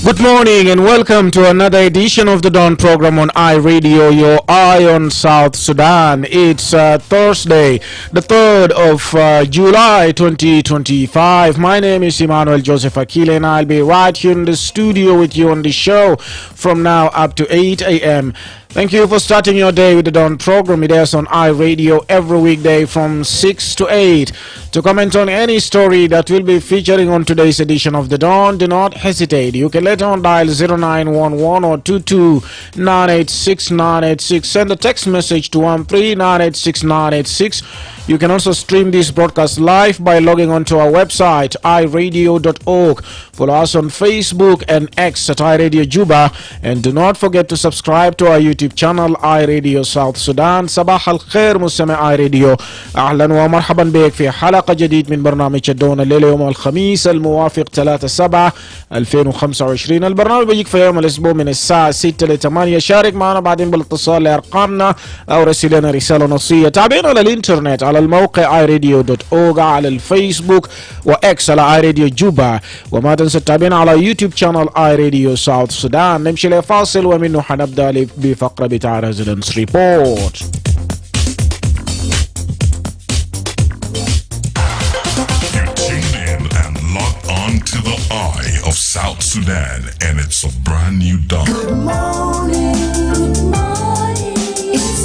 Good morning and welcome to another edition of the Dawn program on iRadio, your eye on South Sudan. It's Thursday, the 3rd of July 2025. My name is Emmanuel Akile and I'll be right here in the studio with you on the show from now up to 8 a.m. Thank you for starting your day with the Dawn program. It airs on iRadio every weekday from 6 to 8. To comment on any story that will be featuring on today's edition of the Dawn, do not hesitate. You can later on dial 0911 or 22986986. Send a text message to 13986. You can also stream this broadcast live by logging onto our website, iRadio.org. Follow us on Facebook and X at iRadio Juba. And do not forget to subscribe to our YouTube channel, iRadio South Sudan. صباح الخير مستمع iRadio. أهلا ومرحبا بك في حلقة جديد من برنامج الدون الليلة يوم الخميس الموافق 3/7/2025. البرنامج بيجيك في يوم الأسبوع من الساعة 6 ل 8. شارك معنا بعدين بالاتصال لأرقامنا أو رسل لنا رسالة نصية. تابعنا على الإنترنت على الموقع iRadio.org، على الفيسبوك وإكس على iRadio جوبا، وما تنسى تتابعنا على يوتيوب شانل iRadio South Sudan. نمشي لفاصل ومنه حنبدأ بفقرة بتاع Residence Report. To the eye of South Sudan, and it's a brand new dawn. Good morning, it's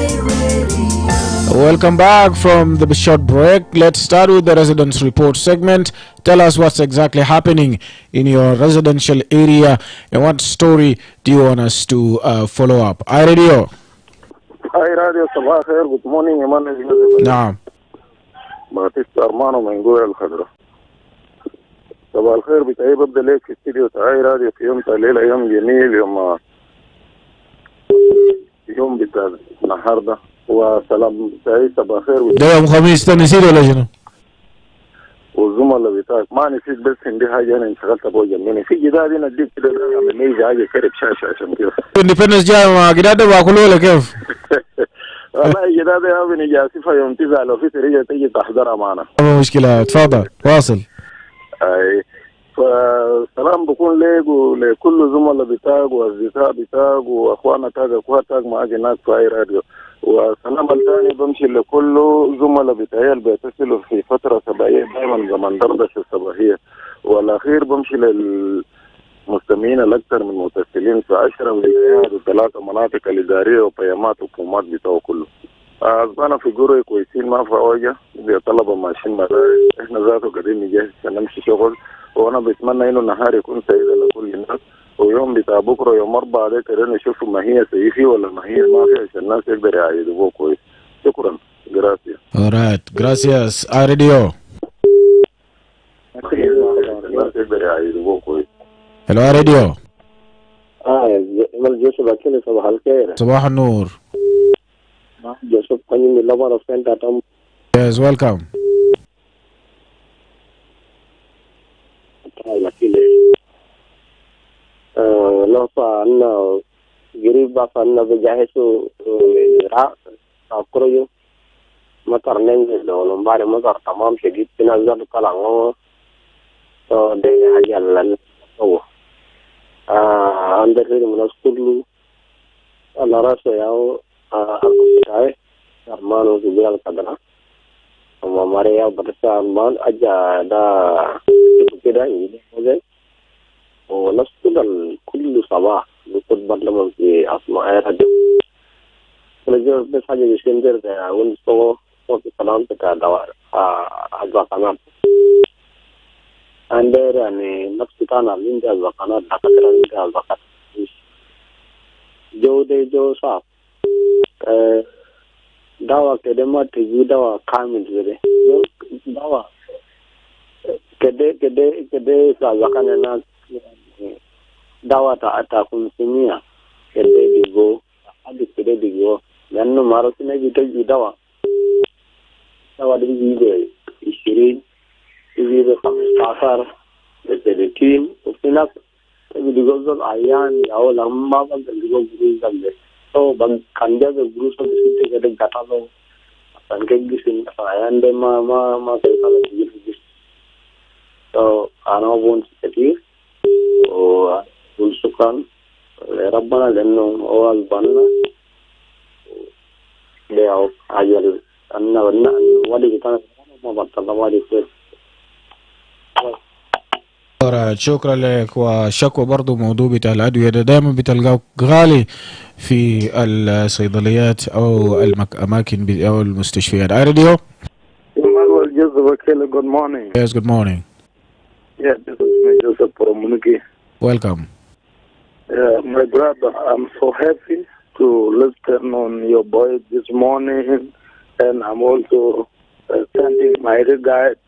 iRadio. Welcome back from the short break. Let's start with the residence report segment. Tell us what's exactly happening in your residential area and what story do you want us to follow up. iRadio. iRadio, صباح الخير. Good morning, Emmanuel. نعم. باتيست أرمانو من جوه الخضراء. صباح الخير. بتاعي ببدأ ليك في استديو تاعي راديو في يوم الليلة، يوم جميل، يوم بتاع النهارده، وسلام بتاعي صباح الخير. ده يوم خميس نسيت ولا شنو؟ والزملاء بتاعك ما نسيت، بس عندي حاجة أنا انشغلت أبغى جنبني في جداد هنا اديك كده أعمل لي حاجة كده بشاشة عشان كده. اندبندنس جاي مع جداد باكلوا ولا كيف؟ والله جداد يا ابني جاسفة يوم تزعل وفي طريقة تيجي تحضرها معنا. ما مشكلة، تفضل واصل. اي فسلام بكون ليك ولكل زملاء بتاعك واصدقاء بتاعك واخوانا تاعك واخواتك معاك هناك في اي راديو. والسلام الثاني بمشي لكل زملاء بتاعي اللي بيتصلوا في فتره صباحيه دائما زمن دردشه الصباحيه. والاخير بمشي للمستمعين الاكثر من متصلين في 10 ولايات و3 مناطق الاداريه وقيامات وحكومات بتاعه كله. أصبحنا في قرية كويسين، ما في حاجة، طلبة ماشيين مدارس، إحنا ذاته قاعدين نجهز عشان نمشي شغل، وأنا بتمنى إنه النهار يكون سعيد لكل الناس، ويوم بتاع بكرة يوم 4 ده كده نشوفوا ما هي سيء فيه ولا ما هي ما فيه عشان الناس يقدر يعيدوه كويس. شكرا. Gracias. All right. Gracias. iRadio. الناس يقدر يعيدوه كويس. Hello iRadio. جوسف أكيل صباح الخير. صباح النور. Joseph Kanye ni lover of Saint Atom. Yes, welcome. Akile. Lofa anna giriba anna bejahesu ra akroyo matar nenge do lombare matar tamam shedid pinazar kalango to de hajalan to under the skulu ala raso yao ay Armano Zubial Kadana sama Maria Barca Arman aja ada kira ini mungkin nasudan kullu sabah luput badlaman di asma air ada kalau saja di sender ya untuk salam kita dawa azwakanat anda ni nafsikan alinda azwakanat dakatran inda azwakat jo de jo sah dawa kedema tiju dawa kamil zere dawa kede sa zakana na dawa ta ata kumsimia kede digo adi kede digo nanno maro sine bitaji dawa dibe ishirin dibe khamsar de team ufinak digo zon ayan yao lamma ba digo guru zambe so bang kanja the group of the city getting gatalo sanke gisin and ma so I know won't والسكان ربنا لأنه هو البنا ليه عجل أن ولي كان ما بطل ولي كيف. شكرا لك. وشكوى برضو موضوع بتاع الأدوية ده دائما بتلقاه غالي في الصيدليات أو الأماكن أو المستشفيات. راديو. Emmanuel, Joseph Akile, good morning. Yes, good morning. Yeah, this is me, Joseph from Muniki. Welcome. My brother, I'm so happy to listen on your voice this morning, and I'm also sending my regard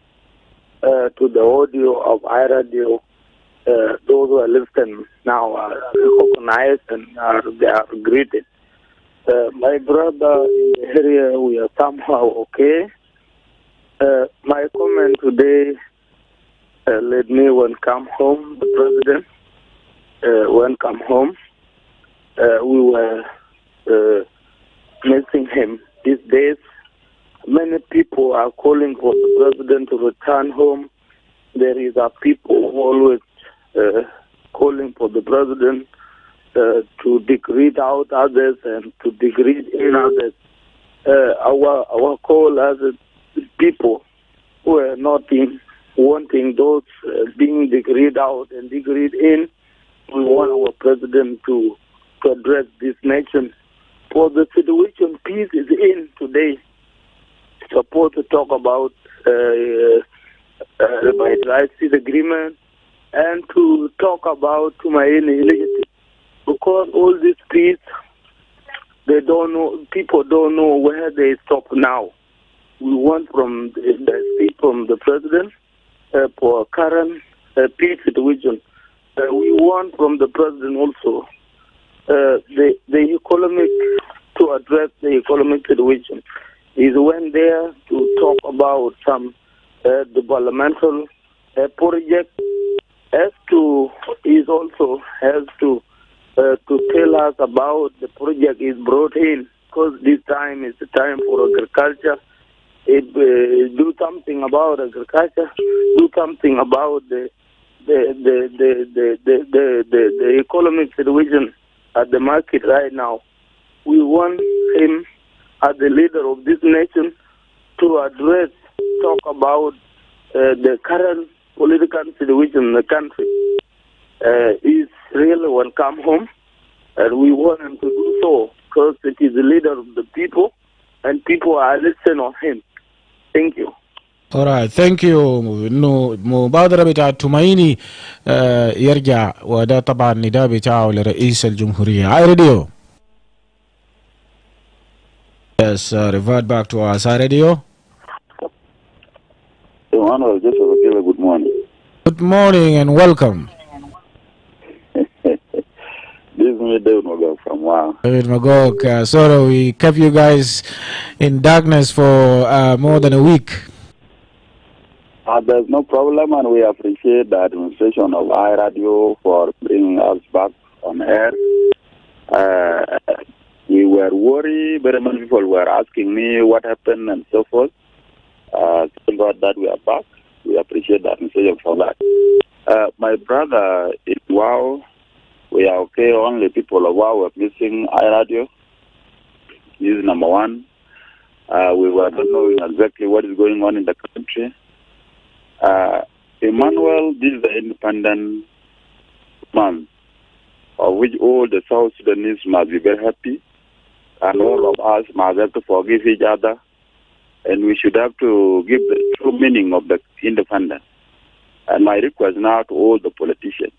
to the audio of iRadio. Those who are listening now are recognized and they are greeted. My brother, in the area, we are somehow okay. My comment today, let me when come home, the president, when come home, we were missing him these days. Many people are calling for the president to return home. There is a people always calling for the president to degrade out others and to degrade in others. Our call as people who are not wanting those being degraded out and degraded in. We want our president to address this nation. For the situation peace is in today, supposed to talk about revitalizing the agreement and to talk about Tumaini initiative. Because all this peace, they don't know, people don't know where they stop now. We want from the speech from the president for current peace situation. We want from the president also the economic, to address the economic situation. He went there to talk about some developmental project. He also has to tell us about the project is brought in, because this time is the time for agriculture. Do something about agriculture. Do something about the economic situation at the market right now. We want him as the leader of this nation to address, talk about the current political situation in the country. He's really welcome home, and we want him to do so because it is the leader of the people, and people are listening on him. Thank you. All right, thank you. انه مبادرة بتاع تومايني يرجع، وده طبعا نداء بتاعه لرئيس الجمهورية. راديو. Yes, revert back to our radio. Emmanuel, just a good morning. Good morning and welcome. This is me, David Magog from Wow. David Magog, sorry we kept you guys in darkness for more than a week. There's no problem, and we appreciate the administration of iRadio for bringing us back on air. We were worried, very many people were asking me what happened and so forth. Thank God that we are back. We appreciate the administration for that. My brother in Wow, we are okay. Only people of Wow were missing iRadio. This is number one. We were not knowing exactly what is going on in the country. Emmanuel, this is the independent month, of which all the South Sudanese must be very happy, and all of us must have to forgive each other, and we should have to give the true meaning of the independence. And my request now to all the politicians,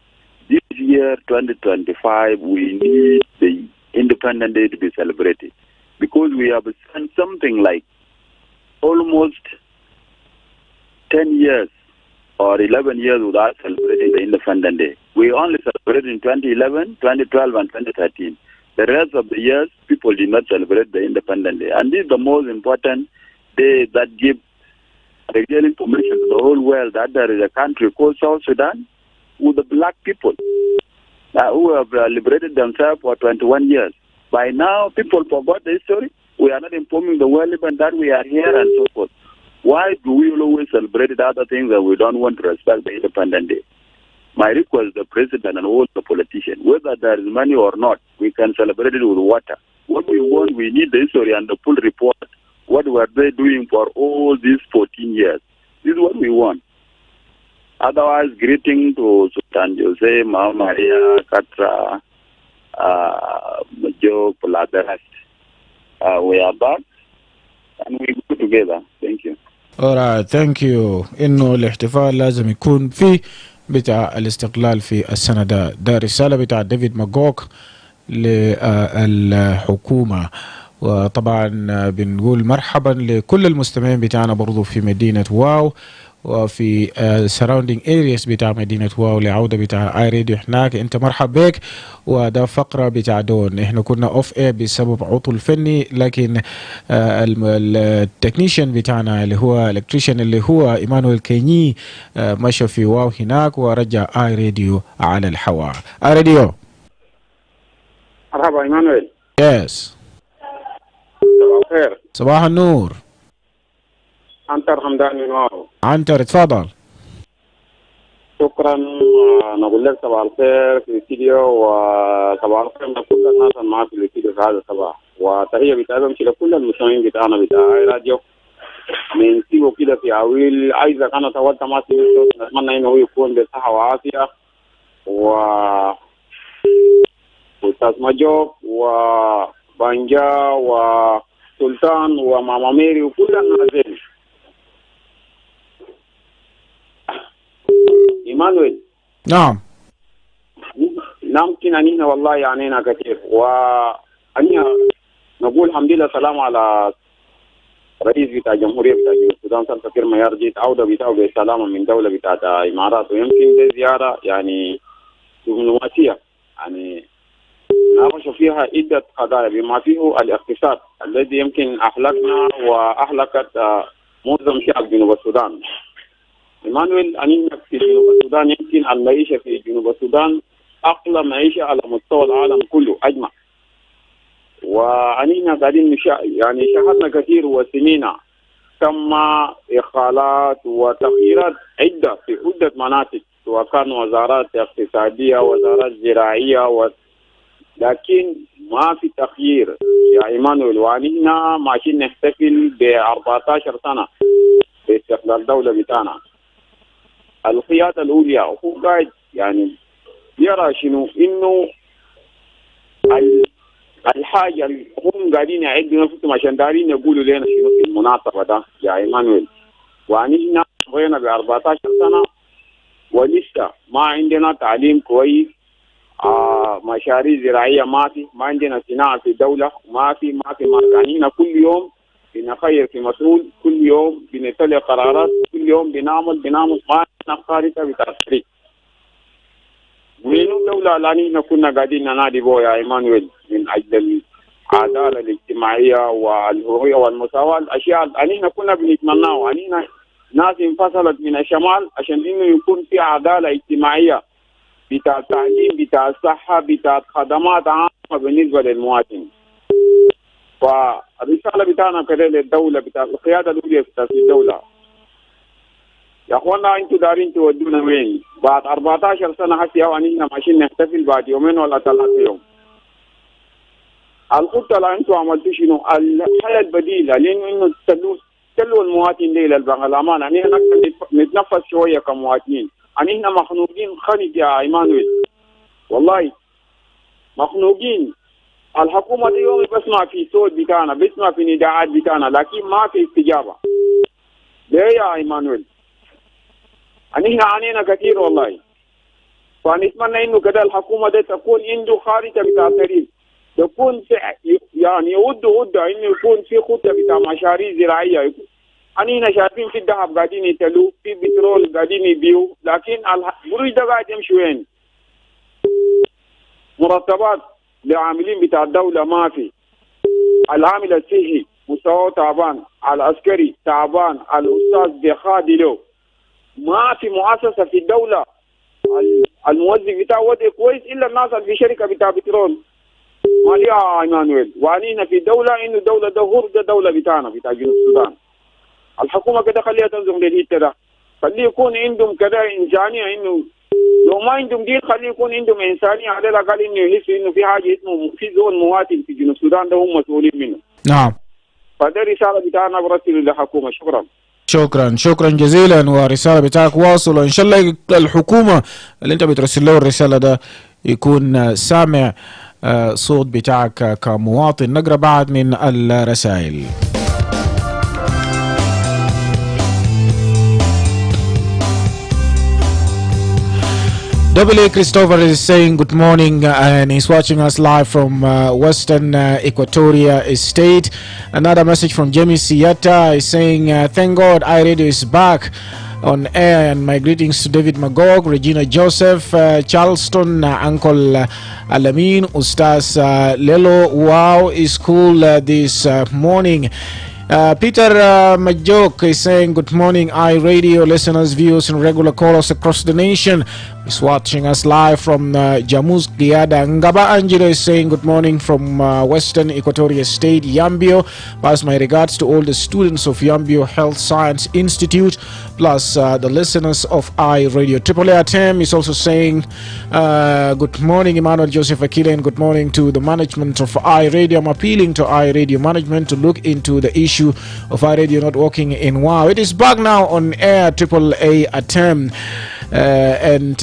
this year, 2025, we need the Independent Day to be celebrated, because we have spent something like almost 10 years or 11 years without celebrating the Independent Day. We only celebrated in 2011, 2012, and 2013. The rest of the years, people did not celebrate the Independent Day. And this is the most important day that gives the real information to the whole world that there is a country called South Sudan with the black people who have liberated themselves for 21 years. By now, people forgot the history. We are not informing the world even that we are here and so forth. Why do we always celebrate other things that we don't want to respect the Independent Day? my request the president and all the politicians, whether there is money or not, we can celebrate it with water. What we want, we need the history and the full report. What were they doing for all these 14 years? This is what we want. Otherwise, greeting to Sultan Jose, Mama Maria, Katra, Joe, Puladeras. We are back and we go together. Thank you. Alright, thank you. إنه الاحتفال لازم يكون في بتاع الاستقلال في السنة ده رسالة بتاع ديفيد ماجوك للحكومة. وطبعا بنقول مرحبا لكل المستمعين بتاعنا برضو في مدينة واو وفي surrounding areas بتاع مدينة واو لعودة بتاع اي راديو هناك. انت مرحب بك. وده فقرة بتاع دون، احنا كنا اوف اير بسبب عطل فني، لكن التكنيشن بتاعنا اللي هو الكتريشن اللي هو ايمانويل كيني مشى في واو هناك ورجع اي راديو على الحواء. اي راديو. مرحبا ايمانويل. يس. صباح الخير. صباح النور. عنتر حمدان من واو. عنتر اتفضل. شكرا. نقول لك صباح الخير في الاستديو، وصباح الخير لكل الناس اللي معك في الاستديو في هذا الصباح، وتحيه بتابعهم لكل المستمعين بتاعنا بتاع راديو من سيبو كده في عويل. عايزك انا طولت ما سمعته، نتمنى انه يكون بصحه وعافيه، و استاذ مجوب وبانجا وسلطان وماما ميري وكل الناس. إيمانويل. نعم. ممكن أنينا والله يعنينا كثير، وأنينا نقول الحمد لله سلام على رئيس بتاع الجمهورية بتاع السودان سلفا كير ميار، جيت عودة بتاعه بسلامة من دولة بتاع الإمارات، ويمكن دي زيارة يعني دبلوماسية يعني ناقشوا فيها عدة قضايا بما فيه الاقتصاد الذي يمكن أهلكنا وأهلكت معظم شعب جنوب السودان. إيمانويل، أنينا في جنوب السودان يمكن المعيشة في جنوب السودان أقل معيشة على مستوى العالم كله أجمع، وأنينا قاعدين يعني شهدنا كثير وسمينا تم إخالات وتغييرات عدة في عدة مناطق، سواء كان وزارات اقتصادية وزارات زراعية لكن ما في تغيير يا إيمانويل. وأنينا ماشيين نحتفل ب 14 سنة باستقلال الدولة بتاعنا. القيادة الأولى هو قاعد يعني يرى شنو إنه الحاجة اللي هم قاعدين يعدوا نفسهم عشان دارين يقولوا لنا شنو في المناسبة ده يا إيمانويل. ونحن بقينا ب 14 سنة ولسه ما عندنا تعليم كويس، مشاريع زراعية ما عندنا صناعة في الدولة، ما في يعني كل يوم بنخير في مسؤول، كل يوم بنتلي قرارات، كل يوم بنعمل ما نخارطة بتأثير. وينو دولة لاني كنا قاعدين ننادي بو يا إيمانويل من أجل العدالة الاجتماعية والحرية والمساواة، الأشياء اللي كنا بنتمناها. أنينا ناس انفصلت من الشمال عشان إنه يكون في عدالة اجتماعية بتاع التعليم، بتاع الصحة، بتاع خدمات عامة بالنسبة للمواطن. فالرسالة بتاعنا كده للدولة بتاع القيادة الأولى بتاع الدولة، يا أخوانا أنتوا دارين تودونا وين؟ بعد 14 سنة هسي أو أننا ماشيين نحتفل بعد يومين ولا 3 يوم. الخطة اللي أنتوا عملتوا شنو؟ الحياة البديلة لأنه تلوا المواطن دي للأمان. أننا نتنفس شوية كمواطنين. أننا مخنوقين خنق يا إيمانويل، والله مخنوقين. الحكومة دي يومي بسمع في صوت بتاعنا، بسمع في نداءات بتاعنا، لكن ما في استجابة. ليه يا إيمانويل؟ أننا عانينا كثير والله. فنتمنى إنه كده الحكومة دي تكون عنده خارطة بتاع الطريق، تكون يعني ود إنه يكون في خطة بتاع مشاريع زراعية. أننا شايفين في الذهب قاعدين يتلو، في بترول قاعدين يبيعوا، لكن القروش ده قاعد يمشي وين؟ مرتبات لعاملين بتاع الدولة ما في. العامل الصحي مستواه تعبان، العسكري تعبان، الأستاذ بخادله. ما في مؤسسة في الدولة الموظف بتاعه وضع كويس إلا الناس اللي في شركة بتاع بترول. ما دي يا إيمانويل. وعنينا في دولة إنه دولة ده غرب، ده دولة بتاعنا بتاع جنوب السودان. الحكومة كده خليها تنظم للهيت ده، خليه يكون عندهم كده إنسانية إنه يوم عندهم دين خلي يكون عندهم إنسانية على الأقل إنه يحسوا إنه في حاجة اسمه في زول مواطن في جنوب السودان ده هم مسؤولين منه. نعم. فده رسالة بتاعنا برسل للحكومة. شكرا. شكرا جزيلا، ورسالة بتاعك واصل، وإن شاء الله الحكومة اللي أنت بترسل له الرسالة ده يكون سامع صوت بتاعك كمواطن. نقرأ بعد من الرسائل. W. Christopher is saying good morning and he's watching us live from Western Equatoria State. Another message from Jamie Siata is saying thank God iRadio is back on air, and my greetings to David Magog, Regina Joseph, Charleston, Uncle Alamin, Ustaz Lelo. Wow, is cool this morning. Peter Majok is saying good morning iRadio listeners, viewers and regular callers across the nation. He's watching us live from Jamuz Giada. Ngaba Angelo is saying good morning from Western Equatoria State, Yambio. Pass my regards to all the students of Yambio Health Science Institute, plus the listeners of iRadio. Triple A Tem is also saying good morning Emmanuel, Joseph, Akile, and good morning to the management of iRadio. I'm appealing to iRadio management to look into the issue of iRadio not working in WOW. It is back now on air, Triple A Tem. And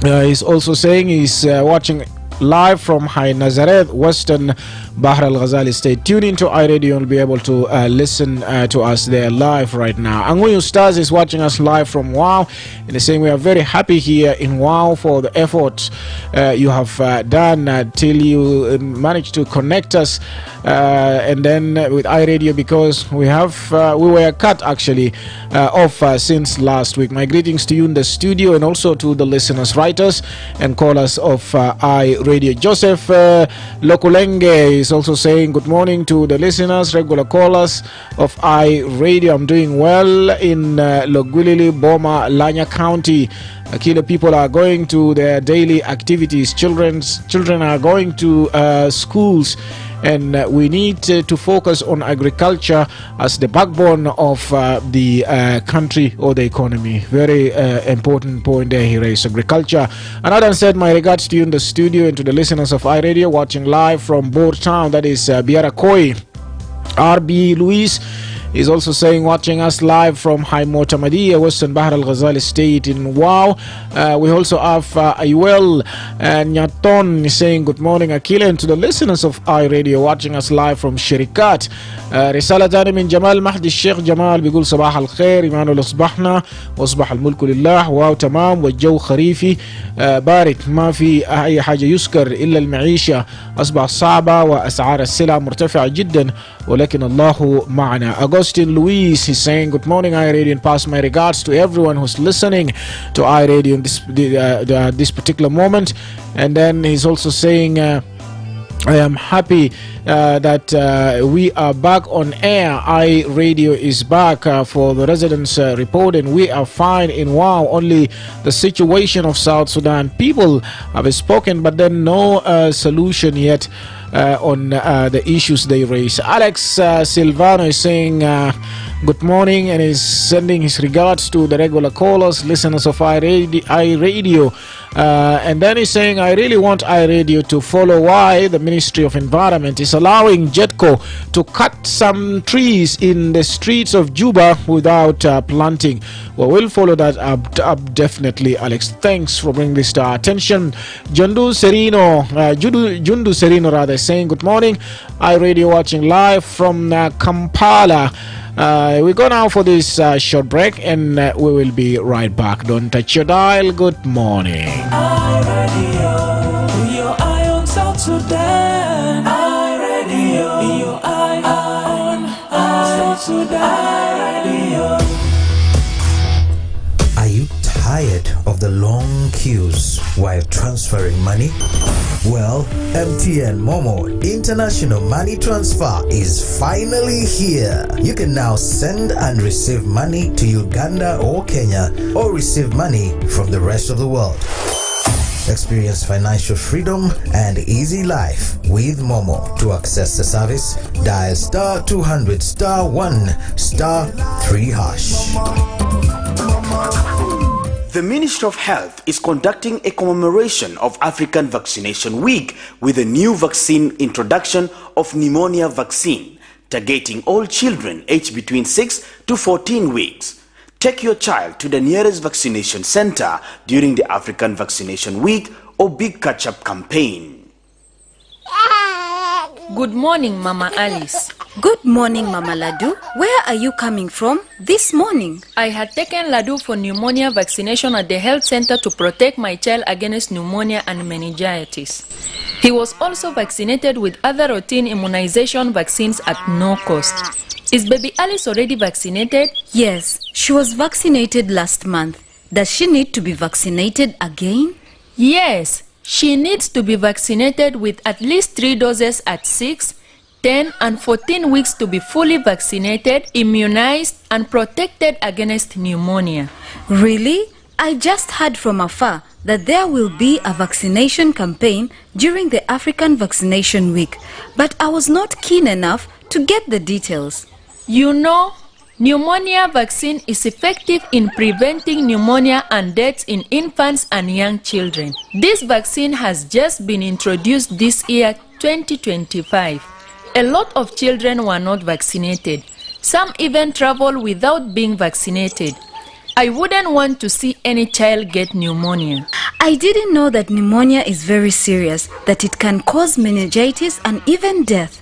he's also saying he's watching live from High Nazareth, Western Bahr Al Ghazali State. Tune into iRadio and will be able to listen to us there live right now. Anguyu Stars is watching us live from WOW. In the same way, we are very happy here in WOW for the effort you have done till you managed to connect us and then with iRadio, because we were cut actually off since last week. My greetings to you in the studio and also to the listeners, writers and callers of iRadio. Joseph Lokulenge is also saying good morning to the listeners, regular callers of iRadio. I'm doing well in Logwilili, Boma, Lanya County. Akile people are going to their daily activities. Children are going to schools, and we need to focus on agriculture as the backbone of the country or the economy. Very important point there he raised, agriculture. Another said my regards to you in the studio and to the listeners of iRadio watching live from Boer Town, that is Biarakoi. RB Luis is also saying watching us live from High Motamadiya, Western Bahr Al Ghazali State in WOW. We also have Ayuel Nyaton saying good morning Akile, and to the listeners of iRadio watching us live from Shirikat. رسالة تانية من جمال مهدي الشيخ جمال بيقول صباح الخير إيمانويل، أصبحنا وأصبح الملك لله، واو تمام والجو خريفي بارد، ما في أي حاجة يذكر إلا المعيشة أصبح صعبة وأسعار السلع مرتفعة جدا، ولكن الله معنا. Augustine Luis is saying good morning iRadio and pass my regards to everyone who's listening to iRadio in this particular moment. And then he's also saying I am happy that we are back on air. iRadio is back for the residents report, and we are fine in WOW. Only the situation of South Sudan. People have spoken, but then no solution yet on the issues they raise. Alex Silvano is saying good morning and is sending his regards to the regular callers, listeners of iRadio. And then he's saying I really want iRadio to follow why the Ministry of Environment is allowing JETCO to cut some trees in the streets of Juba without planting. Well, we'll follow that up definitely, Alex. Thanks for bringing this to our attention. Jundu Serino rather, saying good morning iRadio, watching live from Kampala. We go now for this short break, and we will be right back. Don't touch your dial. Good morning. iRadio, your eye on South Sudan. iRadio, your eye on South Sudan. iRadio. Are you tired of the long queues while transferring money? Well, MTN Momo International Money Transfer is finally here. You can now send and receive money to Uganda or Kenya, or receive money from the rest of the world. Experience financial freedom and easy life with Momo. To access the service, dial star 200 star 1 star 3 hash. The Ministry of Health is conducting a commemoration of African Vaccination Week with a new vaccine introduction of pneumonia vaccine, targeting all children aged between 6 to 14 weeks. Take your child to the nearest vaccination center during the African Vaccination Week or Big Catch-up campaign. Good morning, Mama Alice. Good morning, Mama Ladu. Where are you coming from this morning? I had taken Ladu for pneumonia vaccination at the health center to protect my child against pneumonia and meningitis. He was also vaccinated with other routine immunization vaccines at no cost. Is baby Alice already vaccinated? Yes, she was vaccinated last month. Does she need to be vaccinated again? Yes, she needs to be vaccinated with at least 3 doses at 6, 10 and 14 weeks to be fully vaccinated, immunized and protected against pneumonia. Really? I just heard from afar that there will be a vaccination campaign during the African Vaccination Week, but I was not keen enough to get the details. You know, pneumonia vaccine is effective in preventing pneumonia and deaths in infants and young children. This vaccine has just been introduced this year, 2025. A lot of children were not vaccinated. Some even travel without being vaccinated. I wouldn't want to see any child get pneumonia. I didn't know that pneumonia is very serious, that it can cause meningitis and even death.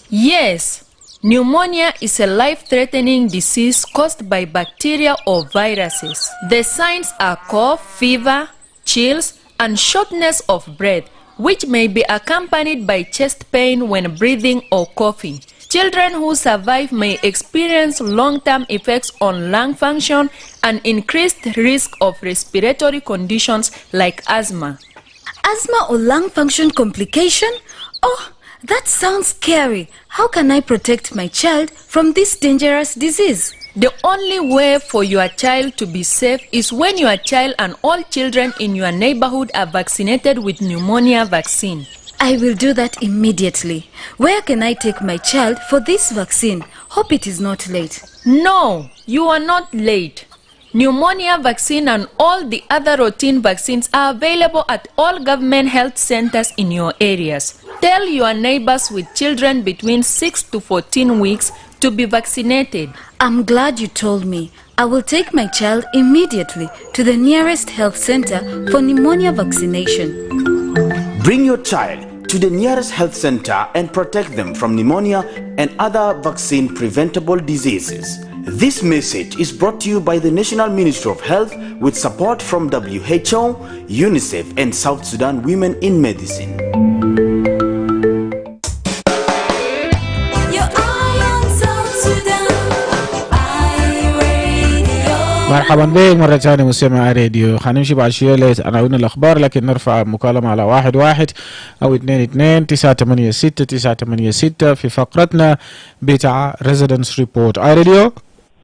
Yes. Pneumonia is a life-threatening disease caused by bacteria or viruses. The signs are cough, fever, chills, and shortness of breath, which may be accompanied by chest pain when breathing or coughing. Children who survive may experience long-term effects on lung function and increased risk of respiratory conditions like asthma. Asthma or lung function complication? Oh, that sounds scary. How can I protect my child from this dangerous disease? The only way for your child to be safe is when your child and all children in your neighborhood are vaccinated with pneumonia vaccine. I will do that immediately. Where can I take my child for this vaccine? Hope it is not late. No, you are not late. Pneumonia vaccine and all the other routine vaccines are available at all government health centers in your areas. Tell your neighbors with children between 6 to 14 weeks to be vaccinated. I'm glad you told me. I will take my child immediately to the nearest health center for pneumonia vaccination. Bring your child to the nearest health center and protect them from pneumonia and other vaccine-preventable diseases. This message is brought to you by the National Ministry of Health with support from WHO, UNICEF, and South Sudan Women in Medicine. مرحبا بك مرة ثانية مستمع راديو. حنمشي بعد شوية لعناوين الأخبار، لكن نرفع مكالمة على 11 أو 22 986 986 في فقرتنا بتاع ريزيدنس ريبورت. اي راديو.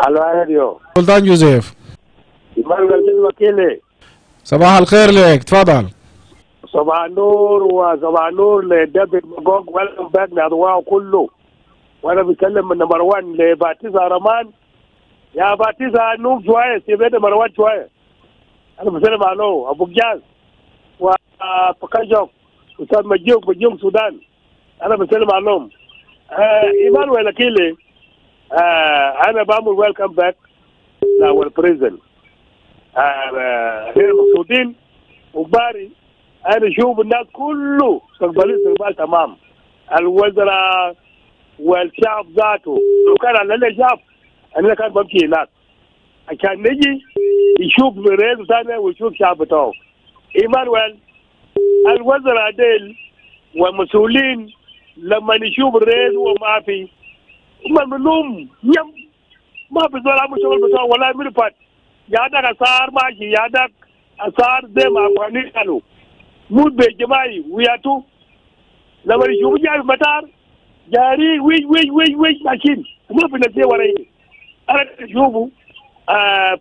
الو اي راديو. سلطان جوزيف. إيمانويل أكيله. صباح الخير لك، تفضل. صباح النور وصباح النور لدبت مقوق ويلكم باك لأضواء كله. وأنا بتكلم من نمبر 1 لباتيزا رمان. يا باتيزا نوب شوية سيبيت مروان شوية. أنا بسلم عليه أبو جاز وبكاجوك أستاذ مجيوك بجيوك السودان. أنا بسلم عليهم. إيمانويل أكيله. أنا بعمل ويلكم باك لأول بريزن. غير مقصودين وباري. أنا أشوف الناس كله استقبال تمام. الوزراء والشعب ذاته لو كان على الشعب أنا كان بمشي هناك عشان نجي يشوف رئيس ثاني ويشوف شعب بتاعه. إيمانويل الوزراء ديل والمسؤولين لما نشوف الرئيس وما في هم منهم يم ما في زول عم شغل بتاعه ولا مرفت يادك أسعار ماشي يادك أسعار زي ما أفغاني قالوا موت بجماعي وياتو لما نشوف جاي مطار جاري ويج ماشين ما في نسيه وراي. أنا أشوفه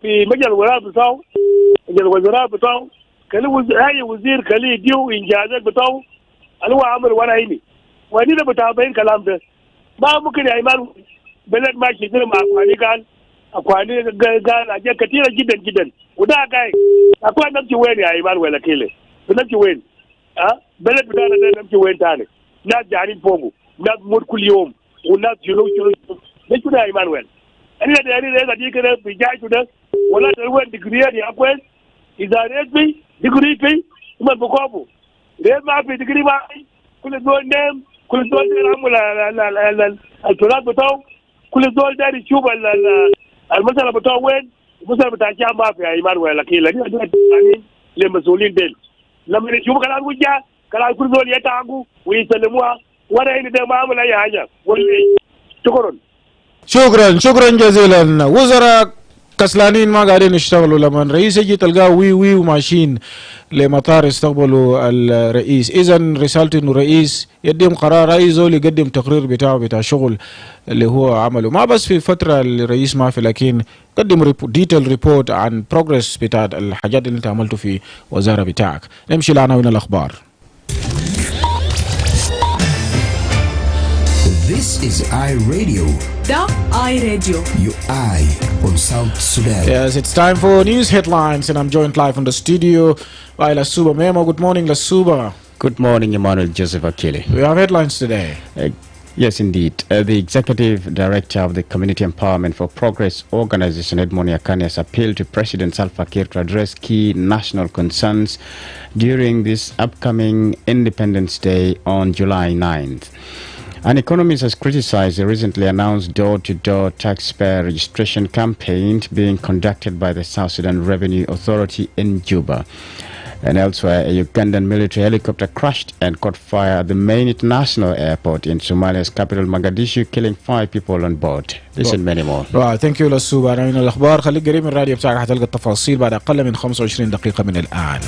في مجال الوزراء بتاعه مجال الوزراء بتاعه كله أي وزير كله يديو إنجازات بتاعه اللي هو عمل ولا هيني وهني ده بتابعين كلام ده ما ممكن يا إيمان بلد ماشي كده مع أفغاني قال akwani ga je katira gidan uda kai akwai nan ki weni ai Emmanuel Akile nan ki weni bele bidana da nan ki weni tane na jari fogo na murkuliyom una jiro ne kuda Emmanuel ani da ani da di kare bi ja kuda wala da wen degree ne akwai izare bi degree kai kuma bukobu da ma bi degree ba kula do nem kula do da ramula al-turat bataw kula do da shuba المسألة بتاع وين؟ المسألة بتاع كم ما فيها إيمانويل أكيل لكن هذول يعني للمسؤولين ديل لما نشوف كلام وجه كلام كل دول يتعاقوا ويسلموها ولا هنا ده ما عمل أي حاجة شكرا جزيلا. وزراء كسلانين ما قاعدين يشتغلوا لما الرئيس يجي تلقاه وي وماشيين لمطار يستقبلوا الرئيس. إذا رسالة إنه الرئيس يقدم قرار أي زول يقدم تقرير بتاع شغل اللي هو عمله، ما بس في فترة الرئيس ما في، لكن قدم ديتيل ريبورت عن بروجرس بتاع الحاجات اللي انت عملته في وزارة بتاعك. نمشي لعناوين الأخبار. This is iRadio. The iRadio. Your eye on South Sudan. Yes, it's time for news headlines, and I'm joined live from the studio by Lasuba Memo. Good morning, Lasuba. Good morning, Emmanuel Joseph Akile. We have headlines today. Yes, indeed. The Executive Director of the Community Empowerment for Progress Organization, Emmanuel, has appealed to President Salva Kiir to address key national concerns during this upcoming Independence Day on July 9th. An economist has criticized the recently announced door-to-door taxpayer registration campaign being conducted by the South Sudan Revenue Authority in Juba. And elsewhere, a Ugandan military helicopter crashed and caught fire at the main international airport in Somalia's capital Mogadishu, killing 5 people on board. This and many more. Right, thank you لسوبة. عناوين الأخبار خليك قريب من الراديو بتاعك حتلقى التفاصيل بعد أقل من 25 دقيقة من الآن.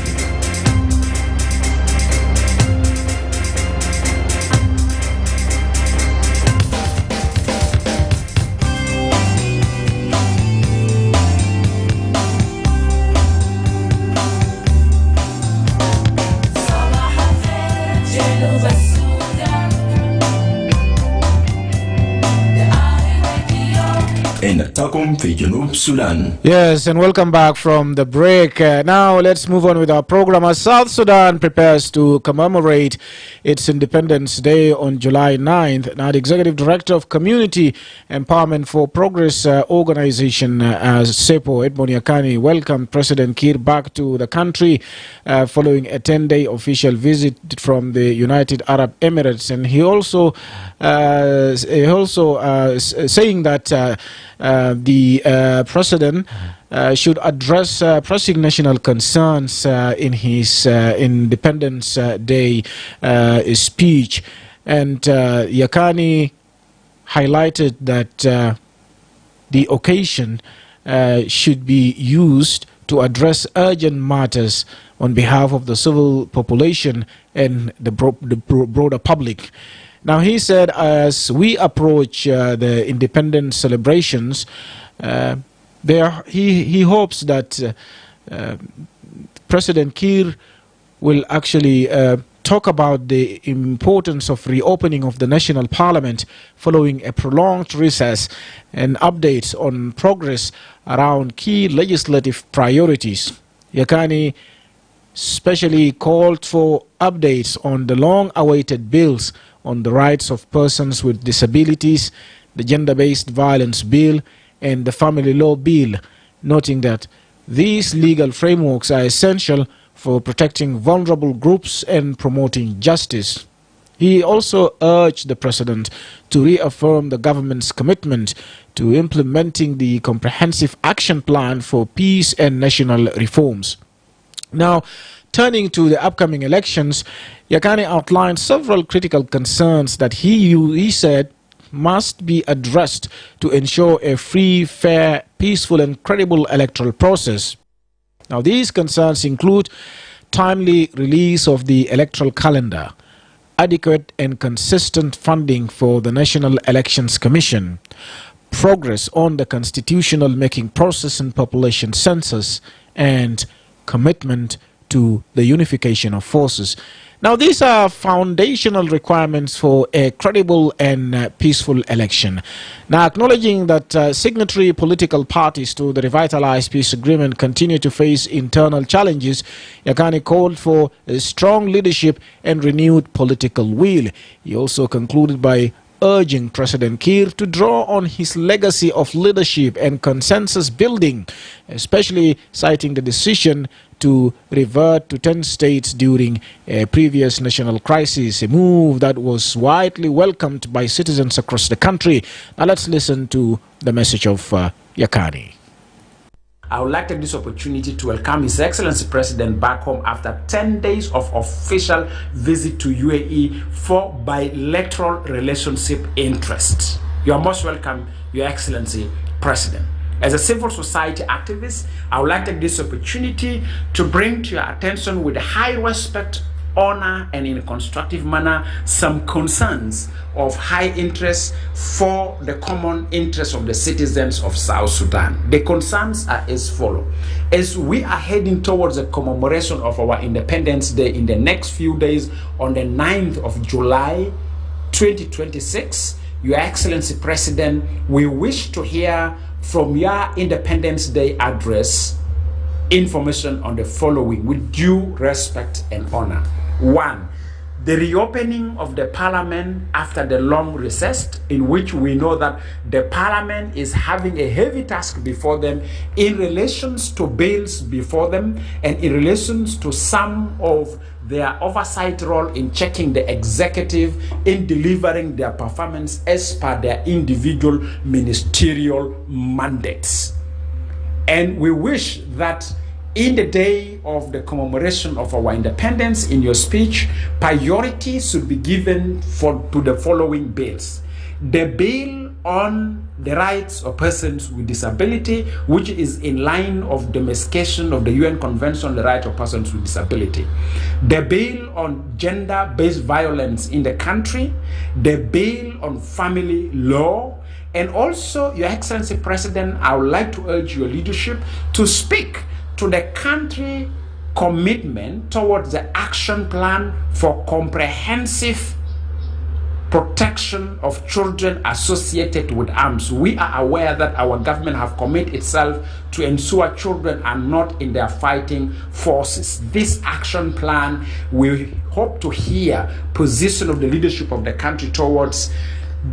Yes, and welcome back from the break. Now let's move on with our program. As South Sudan prepares to commemorate its Independence Day on July 9th, now the Executive Director of Community Empowerment for Progress Organization, SEPO, Edmond Yakani, welcomed President Kiir back to the country following a 10-day official visit from the United Arab Emirates. And he also saying that the president should address pressing national concerns in his Independence Day speech. And Yakani highlighted that the occasion should be used to address urgent matters on behalf of the civil population and the broader public. Now, he said, as we approach the independence celebrations, he hopes that President Kiir will actually talk about the importance of reopening of the national parliament following a prolonged recess and updates on progress around key legislative priorities. Yakani specially called for updates on the long-awaited bills on the rights of persons with disabilities, the gender-based violence bill, and the family law bill, noting that these legal frameworks are essential for protecting vulnerable groups and promoting justice. He also urged the president to reaffirm the government's commitment to implementing the comprehensive action plan for peace and national reforms. Now, turning to the upcoming elections, Yakani outlined several critical concerns that he said must be addressed to ensure a free, fair, peaceful and credible electoral process. Now, these concerns include timely release of the electoral calendar, adequate and consistent funding for the National Elections Commission, progress on the constitutional making process and population census, and commitment to the unification of forces. Now, these are foundational requirements for a credible and peaceful election. Now, acknowledging that signatory political parties to the revitalized peace agreement continue to face internal challenges, Yakani called for a strong leadership and renewed political will. He also concluded by urging President Kiir to draw on his legacy of leadership and consensus building, especially citing the decision to revert to 10 states during a previous national crisis, a move that was widely welcomed by citizens across the country. Now let's listen to the message of Yakani. I would like to take this opportunity to welcome His Excellency President back home after 10 days of official visit to UAE for bilateral relationship interests. You are most welcome, Your Excellency President. As a civil society activist, I would like to take this opportunity to bring to your attention with high respect, honor, and in a constructive manner some concerns of high interest for the common interest of the citizens of South Sudan. The concerns are as follows. As we are heading towards the commemoration of our Independence Day in the next few days on the 9th of July 2026, Your Excellency President, we wish to hear from your Independence Day address information on the following with due respect and honor. 1. The reopening of the parliament after the long recess, in which we know that the parliament is having a heavy task before them in relations to bills before them and in relations to some of their oversight role in checking the executive in delivering their performance as per their individual ministerial mandates. And we wish that in the day of the commemoration of our independence, in your speech, priority should be given to the following bills. The bill on the rights of persons with disability, which is in line of domestication of the UN Convention on the Rights of Persons with Disability. The bill on gender-based violence in the country. The bill on family law. And also, Your Excellency President, I would like to urge your leadership to speak to the country commitment towards the action plan for comprehensive protection of children associated with arms. We are aware that our government have committed itself to ensure children are not in their fighting forces. This action plan, we hope to hear position of the leadership of the country towards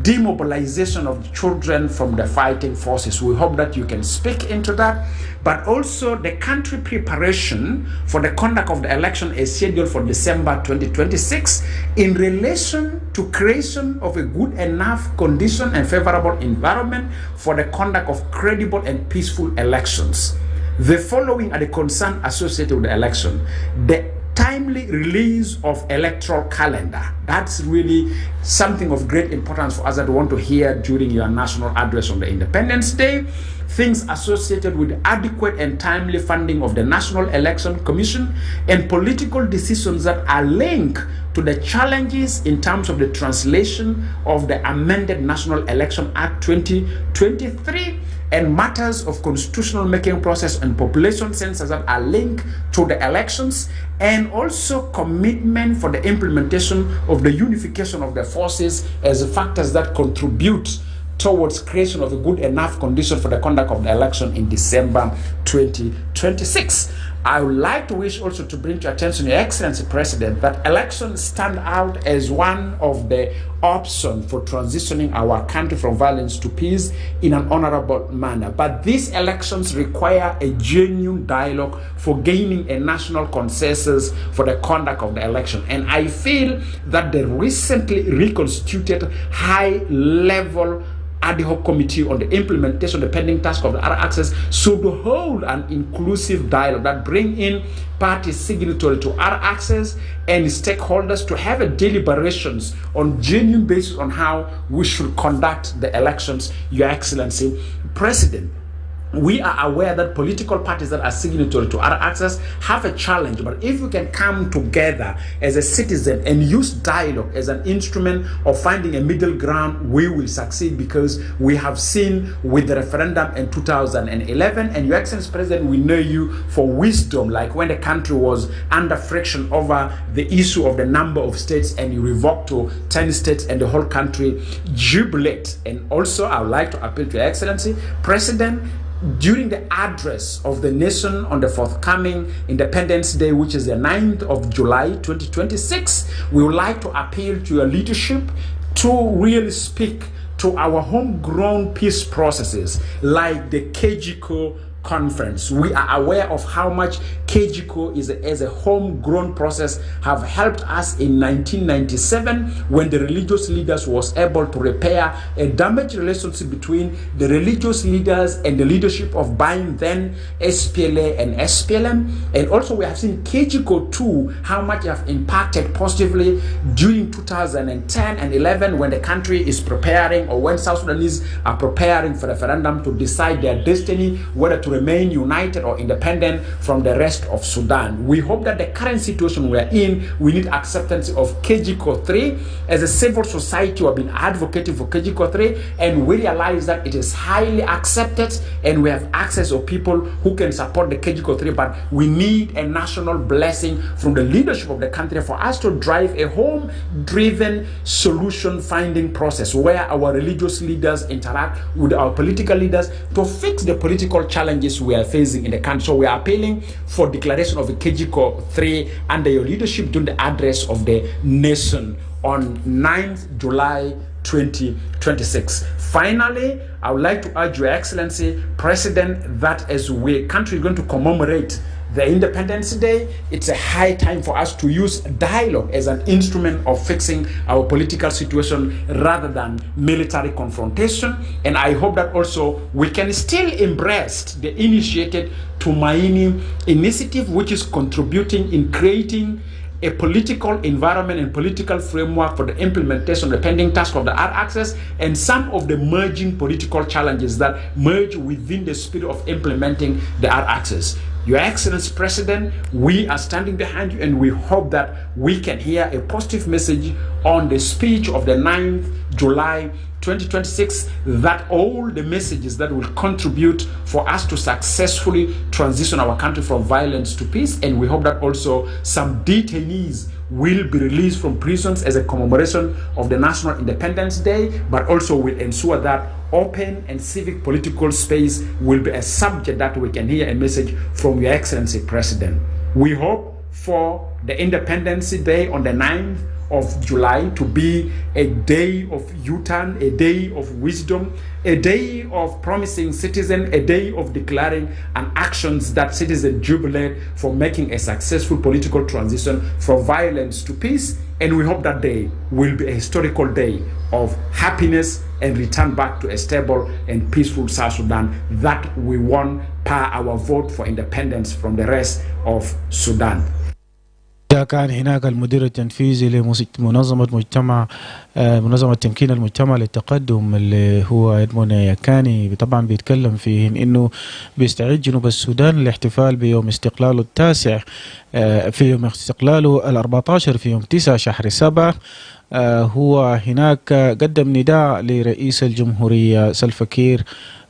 demobilization of children from the fighting forces. We hope that you can speak into that. But also the country preparation for the conduct of the election is scheduled for December 2026 in relation to creation of a good enough condition and favorable environment for the conduct of credible and peaceful elections. The following are the concerns associated with the election. The timely release of electoral calendar. That's really something of great importance for us that we want to hear during your national address on the Independence Day. Things associated with adequate and timely funding of the National Election Commission and political decisions that are linked to the challenges in terms of the translation of the amended National Election Act 2023 and matters of constitutional making process and population census that are linked to the elections, and also commitment for the implementation of the unification of the forces as factors that contribute towards creation of a good enough condition for the conduct of the election in December 2026. I would like to wish also to bring to attention, Your Excellency President, that elections stand out as one of the options for transitioning our country from violence to peace in an honorable manner. But these elections require a genuine dialogue for gaining a national consensus for the conduct of the election. And I feel that the recently reconstituted high-level ad hoc committee on the implementation of the pending task of the other access should hold an inclusive dialogue that bring in parties signatory to other access and stakeholders to have a deliberations on genuine basis on how we should conduct the elections, Your Excellency President. we are aware that political parties that are signatory to other access have a challenge, but if we can come together as a citizen and use dialogue as an instrument of finding a middle ground, we will succeed, because we have seen with the referendum in 2011, and Your Excellency President, we know you for wisdom, like when the country was under friction over the issue of the number of states and you revoked to 10 states and the whole country jubilate. And also I would like to appeal to Your Excellency President, during the address of the nation on the forthcoming Independence Day, which is the 9th of July 2026, we would like to appeal to your leadership to really speak to our homegrown peace processes like the KGCO conference. We are aware of how much KGCO is as a homegrown process have helped us in 1997 when the religious leaders was able to repair a damaged relationship between the religious leaders and the leadership of buying then SPLA and SPLM. And also we have seen KGCO too, how much have impacted positively during 2010 and 11 when the country is preparing, or when South Sudanese are preparing for referendum to decide their destiny, whether to remain united or independent from the rest of Sudan. We hope that the current situation we are in, we need acceptance of KGCO 3. As a civil society, we have been advocating for KGCO 3, and we realize that it is highly accepted and we have access of people who can support the KGCO 3, but we need a national blessing from the leadership of the country for us to drive a home-driven solution-finding process where our religious leaders interact with our political leaders to fix the political challenges we are facing in the country. So we are appealing for declaration of a KGCO 3 under your leadership during the address of the nation on 9th July 2026. Finally, I would like to urge Your Excellency President that as we country is going to commemorate the Independence Day, it's a high time for us to use dialogue as an instrument of fixing our political situation rather than military confrontation. And I hope that also we can still embrace the initiated Tumaini initiative, which is contributing in creating a political environment and political framework for the implementation of the pending task of the R-Access and some of the merging political challenges that merge within the spirit of implementing the R-Access. Your Excellency President, we are standing behind you, and we hope that we can hear a positive message on the speech of the 9th July 2026, that all the messages that will contribute for us to successfully transition our country from violence to peace. And we hope that also some detainees will be released from prisons as a commemoration of the National Independence Day, but also will ensure that open and civic political space will be a subject that we can hear a message from Your Excellency President. We hope for the Independence Day on the 9th of July to be a day of U-turn, a day of wisdom, a day of promising citizen, a day of declaring and actions that citizens jubilate for making a successful political transition from violence to peace. And we hope that day will be a historical day of happiness and return back to a stable and peaceful South Sudan that we won per our vote for independence from the rest of Sudan. كان هناك المدير التنفيذي لمنظمة منظمة تمكين المجتمع للتقدم اللي هو إدمونيو يكاني، طبعا بيتكلم فيه إنه بيستعد جنوب السودان للاحتفال بيوم استقلاله التاسع في يوم استقلاله ال14 في يوم 9 شهر 7. هو هناك قدم نداء لرئيس الجمهورية سلفا كير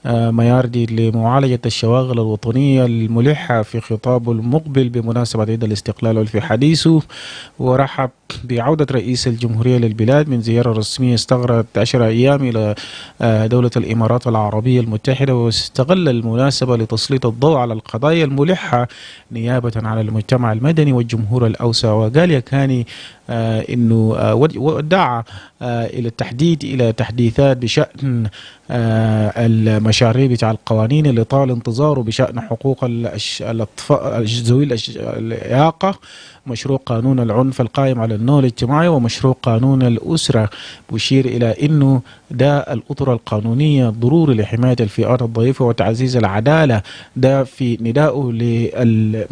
مياردي لمعالجة الشواغل الوطنية الملحة في خطابه المقبل بمناسبة عيد الاستقلال. في حديثه ورحب بعودة رئيس الجمهورية للبلاد من زيارة رسمية استغرقت 10 أيام إلى دولة الإمارات العربية المتحدة، واستغل المناسبة لتسليط الضوء على القضايا الملحة نيابة عن المجتمع المدني والجمهور الأوسع. وقال يكاني إنه ودعا إلى التحديد إلى تحديثات بشأن المشاريع بتاع القوانين اللي طال انتظاره بشأن حقوق الأطفال ذوي الإعاقة، مشروع قانون العنف القائم على النمو الاجتماعي ومشروع قانون الأسرة بيشير إلى أنه ده الأطر القانونية ضروري لحماية الفئات الضعيفة وتعزيز العدالة. ده في ندائه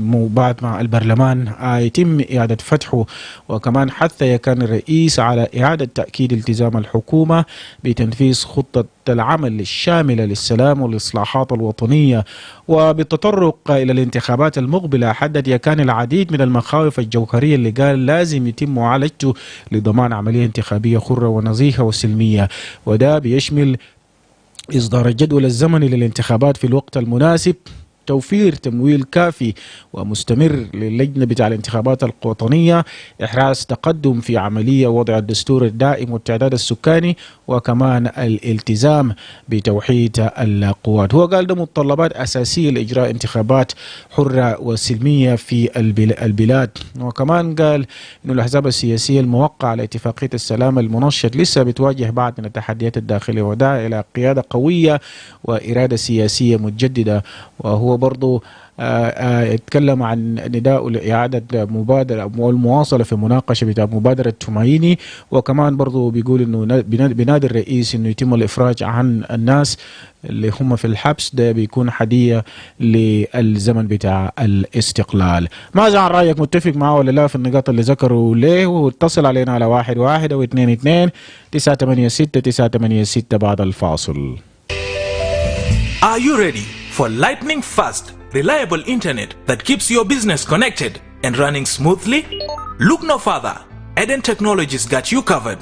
بعد ما البرلمان يتم إعادة فتحه. وكمان حث كان الرئيس على إعادة تأكيد التزام الحكومة بتنفيذ خطة العمل الشاملة للسلام والإصلاحات الوطنية. وبالتطرق إلى الانتخابات المقبلة حدد يكان العديد من المخاوف الجوهرية اللي قال لازم يتم معالجته لضمان عملية انتخابية حرة ونزيهة وسلمية، وده بيشمل إصدار الجدول الزمني للانتخابات في الوقت المناسب، توفير تمويل كافي ومستمر للجنة بتاع الانتخابات الوطنية، إحراز تقدم في عملية وضع الدستور الدائم والتعداد السكاني، وكمان الالتزام بتوحيد القوات. هو قال ده متطلبات أساسية لإجراء انتخابات حرة وسلمية في البلاد. وكمان قال إنه الأحزاب السياسية الموقعة على اتفاقية السلام المنشط لسه بتواجه بعض من التحديات الداخلية، ودعا إلى قيادة قوية وإرادة سياسية متجددة. وهو برضو اتكلم عن نداء لإعادة مبادرة والمواصلة في مناقشة بتاع مبادرة تومايني. وكمان برضو بيقول إنه بنادي الرئيس إنه يتم الإفراج عن الناس اللي هم في الحبس، ده بيكون هدية للزمن بتاع الاستقلال. ماذا عن رأيك؟ متفق معه ولا لا في النقاط اللي ذكروا ليه؟ واتصل علينا على 11 أو 22 986 986 بعد الفاصل. Are you ready for lightning fast, reliable internet that keeps your business connected and running smoothly? Look no further. Eden Technologies got you covered.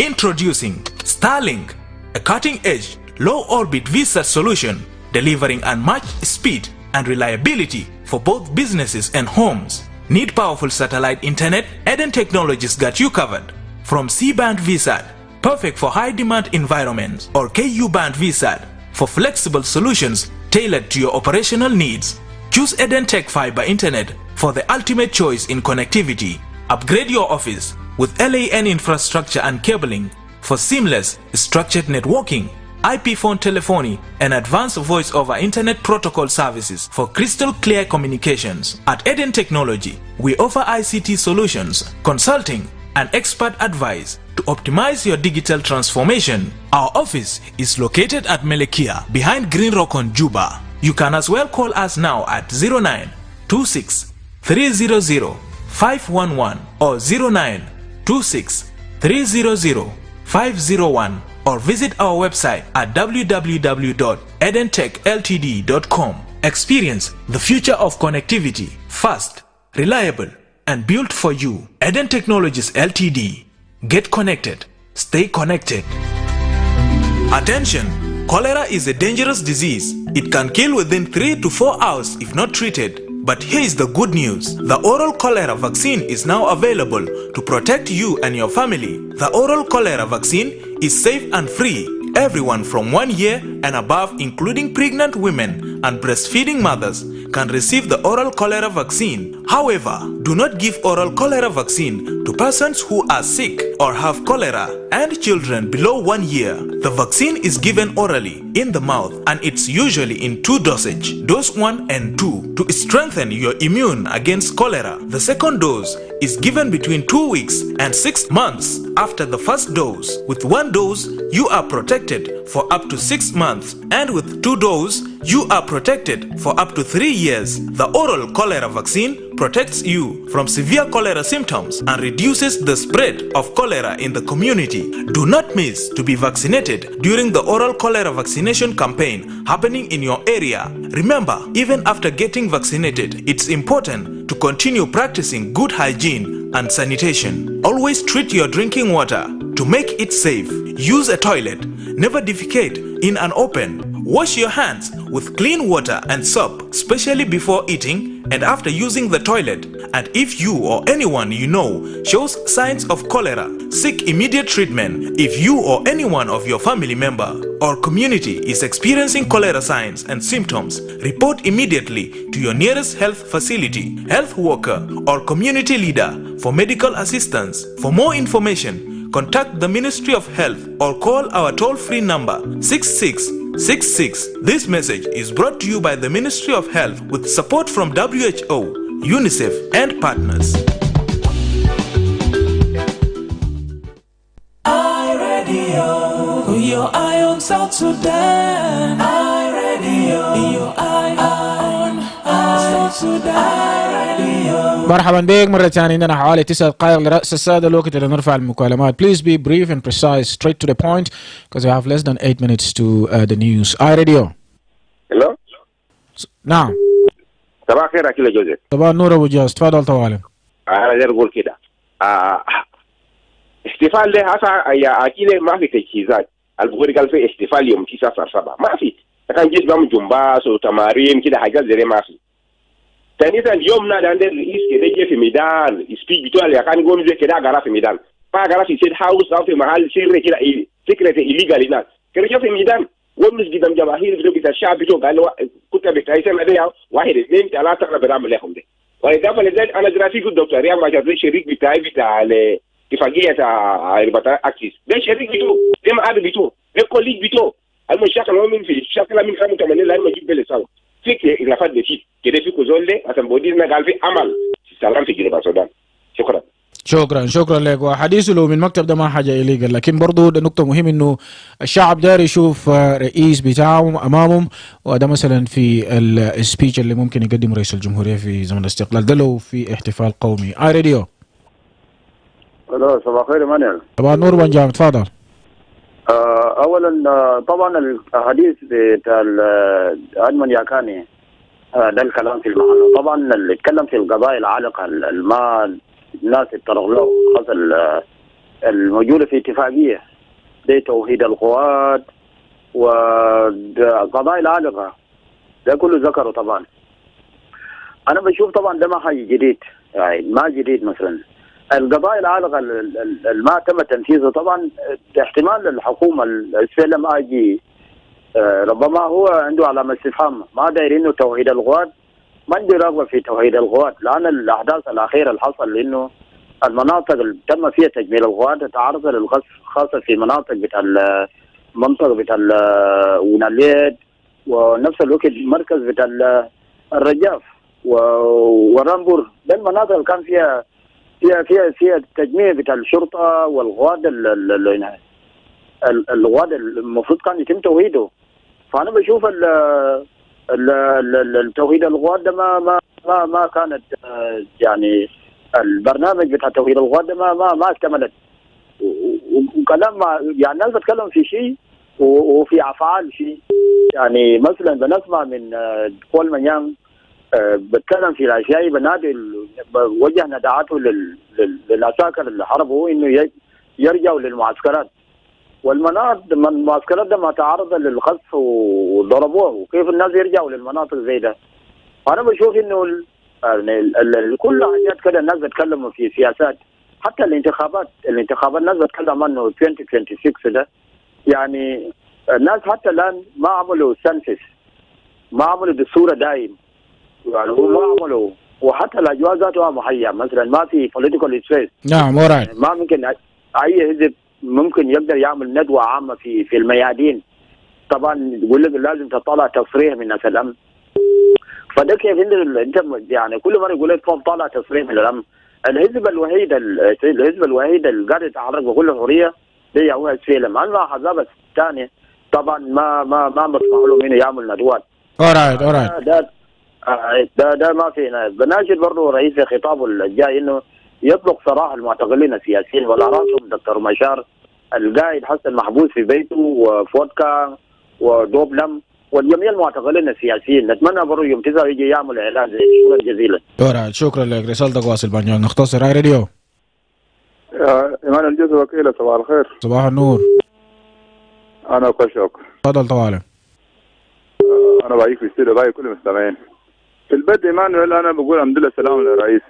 Introducing Starlink, a cutting-edge, low-orbit VSAT solution delivering unmatched speed and reliability for both businesses and homes. Need powerful satellite internet? Eden Technologies got you covered. From C-band VSAT, perfect for high-demand environments, or Ku-band VSAT, for flexible solutions tailored to your operational needs. Choose Eden Tech Fiber Internet for the ultimate choice in connectivity. Upgrade your office with LAN infrastructure and cabling for seamless structured networking, IP phone telephony, and advanced voice over internet protocol services for crystal clear communications. At Eden Technology, we offer ICT solutions, consulting, and expert advice to optimize your digital transformation. Our office is located at Melekia behind Green Rock on Juba. You can as well call us now at 0926 300 511 or 0926 300 501 or visit our website at www.edentechltd.com. Experience the future of connectivity, fast, reliable, and built for you. Eden Technologies Ltd. Get connected. Stay connected. Attention! Cholera is a dangerous disease. It can kill within 3 to 4 hours if not treated. But here is the good news. The oral cholera vaccine is now available to protect you and your family. The oral cholera vaccine is safe and free. Everyone from 1 year and above, including pregnant women and breastfeeding mothers, can receive the oral cholera vaccine. However, do not give oral cholera vaccine to persons who are sick or have cholera and children below 1 year. The vaccine is given orally in the mouth and it's usually in 2 dosage, dose 1 and 2, to strengthen your immune against cholera. The second dose is given between 2 weeks and 6 months after the first dose. With 1 dose, you are protected for up to 6 months, and with 2 doses, you are protected for up to 3 years. The oral cholera vaccine protects you from severe cholera symptoms and reduces the spread of cholera in the community. Do not miss to be vaccinated during the oral cholera vaccination campaign happening in your area. Remember, even after getting vaccinated, it's important to continue practicing good hygiene and sanitation. Always treat your drinking water to make it safe. Use a toilet. Never defecate in an open. Wash your hands with clean water and soap, especially before eating and after using the toilet. And if you or anyone you know shows signs of cholera, seek immediate treatment. If you or anyone of your family member or community is experiencing cholera signs and symptoms, report immediately to your nearest health facility, health worker, or community leader for medical assistance. For more information, contact the Ministry of Health or call our toll-free number 6666. This message is brought to you by the Ministry of Health with support from WHO, UNICEF, and partners. Sudan, iRadio, your eye on South Sudan Radio. مرحبا بك مرة ثانية. عندنا حوالي 9 دقائق لرأس السادة، الوقت اللي نرفع المكالمات. Please be brief and precise, straight to the point, because we have less than 8 minutes to the news. iRadio. Hello. نعم. صباح الخير أكيل جوزيف. صباح النور أبو جاز، تفضل طوالي. أنا جاي أقول كده. احتفال ده هسا يا أكيل ما في تجهيزات. البخاري قال في احتفال يوم 9/7 ما في. كان جيت بعمل جمباز وتمارين كده حاجات زي ما في. تاني اليوم نادى عند الرئيس كده جه في ميدان سبيك بتوع اللي كان يقوم زي كده قرا في ميدان. ما قرا في سيد هاوس أو في محل سر كده فكرة إليجال هناك. كده جه في ميدان. ومش قدام جماهير بتوع الشعب بتوع قالوا كنت بتعيش ما ده 1 2 3 أنا بعمل لهم ده. وإضافة لذلك أنا جرافيك الدكتور رياض ما جاب لي شريك بتاع اتفاقية البطاقة أكسيس ده شريك بتوع ده ما عاد بتوع ده كوليج بتوع المشاكل هو من في شكل من 85 لما جيب بلي سوا فيك إذا فات بشيء كده في كوزول ده عشان بودينا قال في عمل سلام في جنوب السودان. شكرا. شكرا لك. وحديثه له من مكتب ده ما حاجه إليجال، لكن برضه ده نقطه مهم انه الشعب داري يشوف رئيس بتاعهم امامهم، وده مثلا في السبيتش اللي ممكن يقدم رئيس الجمهوريه في زمن الاستقلال ده لو في احتفال قومي. راديو. الو صباح الخير ايمانويل. صباح النور بنجام، تفضل. اولا طبعا الحديث بتاع ادمن ياكاني ده الكلام في المحل. طبعا اللي اتكلم في القضايا العالقه المال الناس اتطرقوا له خاصة الموجودة في اتفاقية دي توحيد القوات وقضايا العالقة ده كله ذكره. طبعا أنا بشوف طبعا ده ما حاجة جديد، يعني ما جديد. مثلا القضايا العالقة ما تم تنفيذها طبعا احتمال الحكومة السلم آجي ربما هو عنده علامة استفهام، ما داير إنه توحيد القوات، ما عندي رغبة في توحيد القوات، لأن الأحداث الأخيرة اللي حصل إنه المناطق اللي تم فيها تجميل القوات تعرض للغصب، خاصة في مناطق بتاع المنطقة بتاع وناليد، ونفس الوقت مركز بتاع الرجاف ورامبور. ده المناطق اللي كان فيها تجميع بتاع الشرطة والقوات القوات المفروض كان يتم توحيده. فأنا بشوف التوحيد القوات ده ما كانت يعني البرنامج بتاع توحيد القوات ده ما اكتملت. وكلام يعني الناس بتتكلم في شيء وفي افعال شيء. يعني مثلا بنسمع من كول منيان بتكلم في الاشياء، بنادي وجه نداعاته للعساكر اللي حربوا انه يرجعوا للمعسكرات، والمعسكرات ده ما تعرض للقصف وضربوه، وكيف الناس يرجعوا للمناطق زي ده. انا بشوف انه كل حاجات كده الناس بتكلموا في سياسات، حتى الانتخابات الناس بتكلم عنه 2026 ده. يعني الناس حتى الان ما عملوا سنسس، ما عملوا دستور دائم، يعني ما عملوا، وحتى الاجواء ذاتها مهيئه. مثلا ما في بوليتيكال سبيس. نعم ما ممكن اي حزب ممكن يقدر يعمل ندوه عامه في الميادين. طبعا يقول لك لازم تطلع تصريح من ناس الامن. فده كيف انت يعني كل مره يقول لك طلع تصريح من الامن. الحزب الوحيد اللي قاعد يتحرك بكل حريه ده هو السلم. اما الاحزاب الثانيه طبعا ما مسموح لهم انه يعمل ندوات. ده ما فينا. بناشد برضه رئيس في خطابه الجاي انه يطلق سراح المعتقلين السياسيين، وعلى راسهم دكتور مشار القائد حسن محبوس في بيته، وفودكا ودوبلم والجميع المعتقلين السياسيين. نتمنى برضه يوم 9 يجي يعمل اعلان زي. شكرا جزيلا. شكرا لك. رسالتك واصل بانيان. نختصر راديو. ايمانويل الجزء وكيله. صباح الخير. صباح النور. انا كشوك. تفضل طوالي. انا بعيك في استوديو باقي كل المستمعين. في البدء ايمانويل انا بقول الحمد لله السلام للرئيس.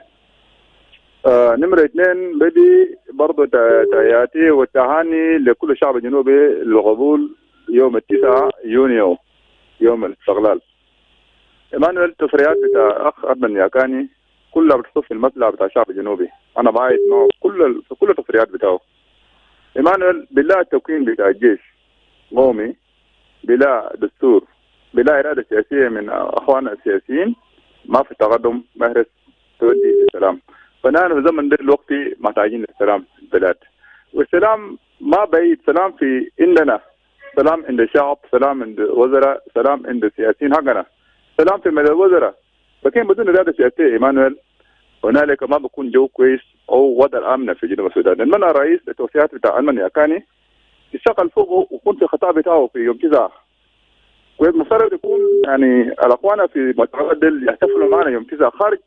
نمرة 2 بدي برضه تحياتي والتهاني لكل شعب جنوبي للقبول يوم 9 يونيو يوم الاستقلال. ايمانويل التصريحات بتاع اخ ادمن ياكاني كلها بتصف المصلحه بتاع الشعب الجنوبي. انا بعيد معه كل التصريحات بتاعه. ايمانويل بلا التكوين بتاع الجيش قومي، بلا دستور، بلا اراده سياسيه من اخواننا السياسيين، ما في تقدم مهرس تودي للسلام. فنحن في زمن ده الوقت محتاجين للسلام في البلاد، والسلام ما بعيد. سلام في عندنا سلام عند الشعب، سلام عند الوزراء، سلام عند السياسيين حقنا، سلام في مدى الوزراء. لكن بدون إرادة سياسية إيمانويل هنالك ما بكون جو كويس أو وضع آمن في جنوب السودان. المنى رئيس التوصيات بتاع ألمانيا كاني يشتغل فوقه ويكون في خطاب بتاعه في يوم 9 والمفترض يكون يعني الأخوان في المعتقلات دول يحتفلوا معنا يوم 9 خارج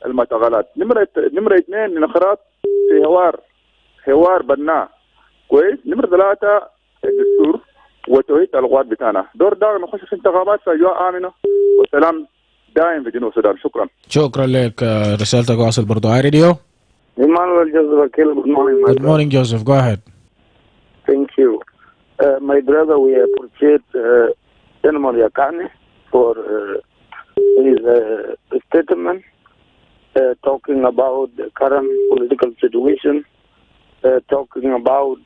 المعتقلات. نمرة 2 انخراط في حوار بناء كويس. نمرة 3 الدستور وتوحيد القوات بتاعنا. دور داعم نخش في انتخابات في أجواء آمنة والسلام دائم في جنوب السودان. شكرا لك. رسالتك واصل برضو على راديو. Emmanuel Joseph Akile, good morning. Good morning, Joseph. Go ahead. Thank you. My brother, we appreciate Emmanuel Yakane for his statement talking about the current political situation, talking about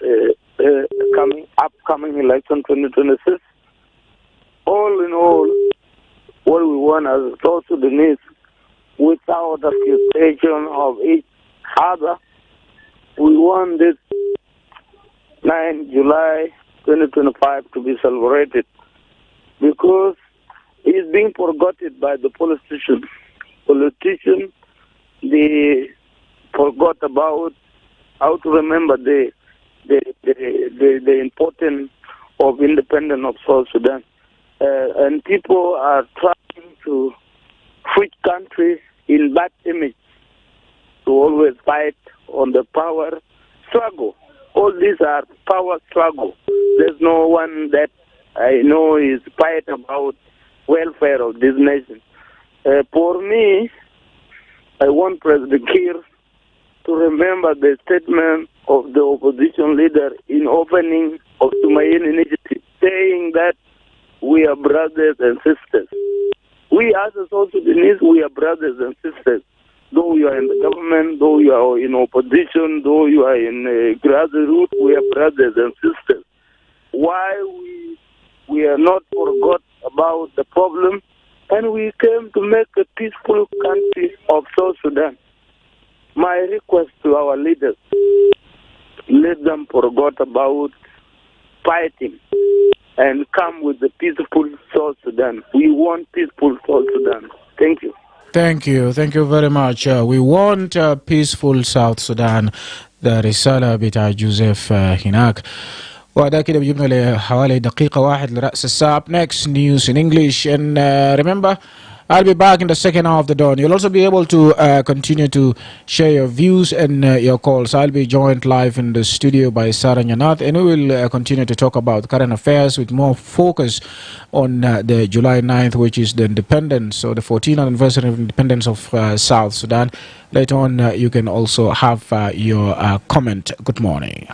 upcoming election 2026. All in all, what we want as South Sudanese, without accusation of each other, we want this 9 July 2025 to be celebrated because it's being forgotten by the politicians. They forgot about how to remember the importance of independence of South Sudan. And people are trying to switch country in bad image to always fight on the power struggle. All these are power struggle. There's no one that I know is fight about welfare of this nation. For me, I want President Kiir to remember the statement of the opposition leader in opening of Tumayin initiative, saying that we are brothers and sisters. We as a South Sudanese, we are brothers and sisters. Though you are in the government, though you are in opposition, though you are in grassroots, we are brothers and sisters. Why we are not forgot about the problem, and we came to make a peaceful country of South Sudan. My request to our leaders, let them forget about fighting and come with the peaceful South Sudan. We want peaceful South Sudan. Thank you. Thank you. Thank you very much. We want peaceful South Sudan. ده رسالة بتاع جوزيف هناك. وده كده بيجيبنا لحوالي دقيقة واحد لرأس الساعة. Next news in English. And remember, I'll be back in the second half of the dawn. You'll also be able to continue to share your views and your calls. I'll be joined live in the studio by Sarah Nyanath, and we will continue to talk about current affairs with more focus on the July 9th, which is the independence, or the 14th anniversary of independence of South Sudan. Later on, you can also have your comment. Good morning.